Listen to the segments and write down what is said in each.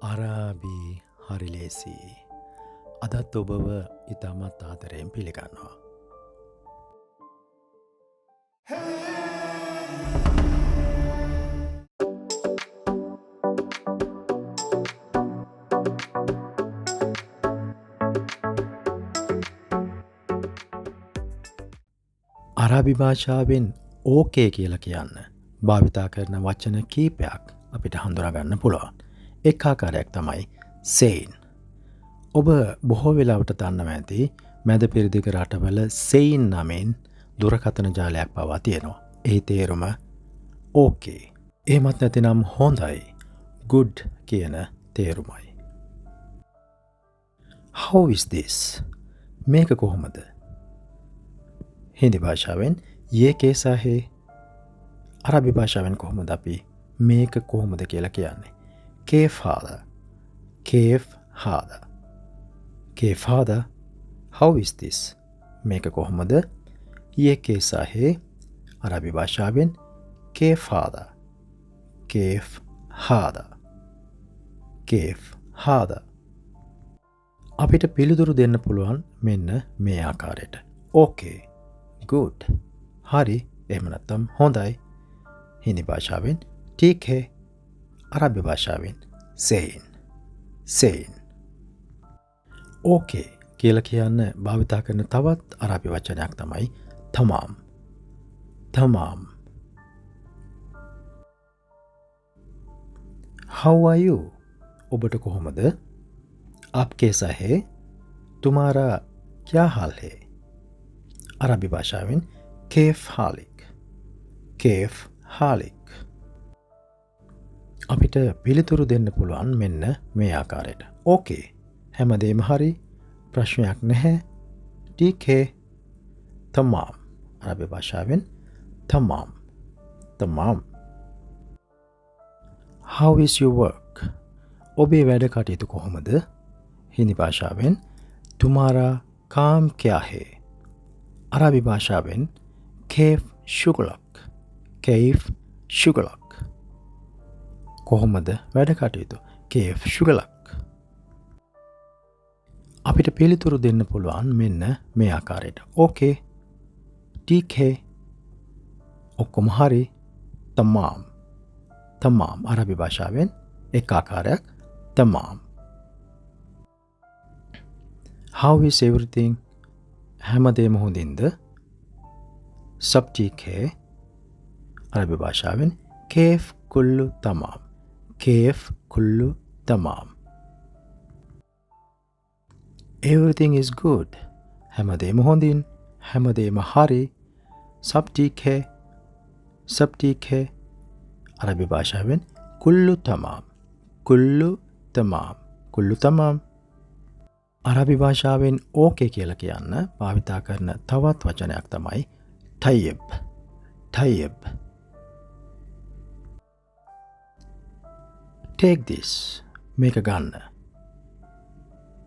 අරාබී හරිලේසි අදත් ඔබව ඉතාමත් ආදරයෙන් පිළිගන්නවා. අරාබි භාෂාවෙන් ඕකේ කියලා කියන්න භාවිතා කරන වචන කීපයක් අපිට හඳුනාගන්න පුළුවන්. එක් ආකාරයක් තමයි සෙයින්. ඔබ බොහෝ වෙලාවට දන්නවා ඇති මැද පෙරදිග රටවල සෙයින් නමින් දුරකථන ජාලයක් පවා තියෙනවා. ඒ තේරුම ඕකේ. එහෙමත් නැතිනම් හොඳයි, good කියන තේරුමයි. How is this? මේක කොහොමද? හින්දි භාෂාවෙන් ये कैसा है? අරබි භාෂාවෙන් කොහොමද අපි මේක කොහොමද කියලා කියන්නේ? كيف هذا? كيف هذا? كيف هذا? How is this? මේක කොහොමද? ये कैसा है? අරබි භාෂාවෙන් كيف هذا? كيف هذا? كيف هذا? අපිට පිළිතුරු දෙන්න පුළුවන් මෙන්න මේ ආකාරයට. ඕකේ, good, හරි, එහෙම නැත්නම් හොඳයි. හින්දි භාෂාවෙන් ठीक है. අරබි භාෂාවෙන් සෙයින්. සෙයින්. ඕකේ කියලා කියන්න භාවිතා කරන තවත් අරබි වචනයක් තමයි තමාම්. තමාම්. How are you? ඔබට කොහොමද? आप कैसा है? तुम्हारा क्या हाल है? अरबी भाषाවෙන් كيف حالك? كيف حالك? අපිට පිළිතුරු දෙන්න පුළුවන් මෙන්න මේ ආකාරයට. ඕකේ, හැමදේම හරි, ප්‍රශ්නයක් නැහැ. ठीक है. तमाम. අරබි භාෂාවෙන් तमाम. तमाम. How is your work? ඔබේ වැඩ කටයුතු කොහොමද? हिंदी भाषाවෙන් तुम्हारा काम क्या है? अरबी भाषाවෙන් كيف شغلك? كيف شغلك? කොහොමද වැඩ කටයුතු? كيف شغلك? අපිට පිළිතුරු දෙන්න පුළුවන් මෙන්න මේ ආකාරයට. ඕකේ, ठीक है, ඔක්කොම හරි, तमाम. तमाम. අරබි භාෂාවෙන් එක් ආකාරයක් तमाम. How is everything? හැමදේම හොඳින්ද? सब ठीक है. अरबी भाषाවෙන් كيف كل تمام. كيف كل تمام. Everything is good. හැමදේම හොඳින්, හැමදේම හරි. सब ठीक है. सब ठीक है. अरबी भाषाවෙන් كل تمام. كل تمام. كل تمام. අරබි භාෂාවෙන් ඕකේ කියලා කියන්න භාවිතා කරන තවත් වචනයක් තමයි طيب. طيب. Take this. මේක ගන්න.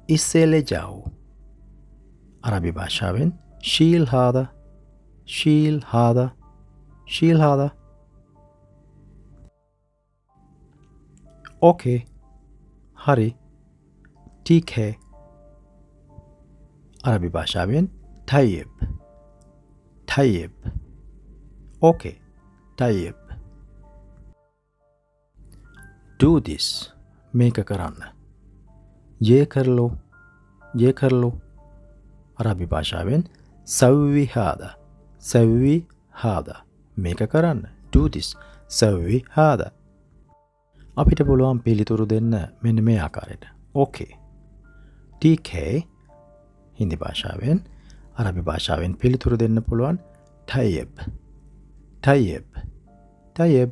इससे ले जाओ. අරබි භාෂාවෙන් شيل هذا. شيل هذا. شيل هذا. ඕකේ, හරි, ठीक है. अरबी भाषाවෙන් طيب. طيب. ඕකේ, طيب. Do this. මේක කරන්න. ये कर लो. ये कर लो. अरबी भाषाවෙන් سوي هذا. سوي هذا. මේක කරන්න. Do this. سوي هذا. අපිට පුළුවන් පිළිතුරු දෙන්න මෙන්න මේ ආකාරයට. ඕකේ, ठीक है. හින්දි භාෂාවෙන් අරබි භාෂාවෙන් පිළිතුරු දෙන්න පුළුවන් طيب. طيب. طيب.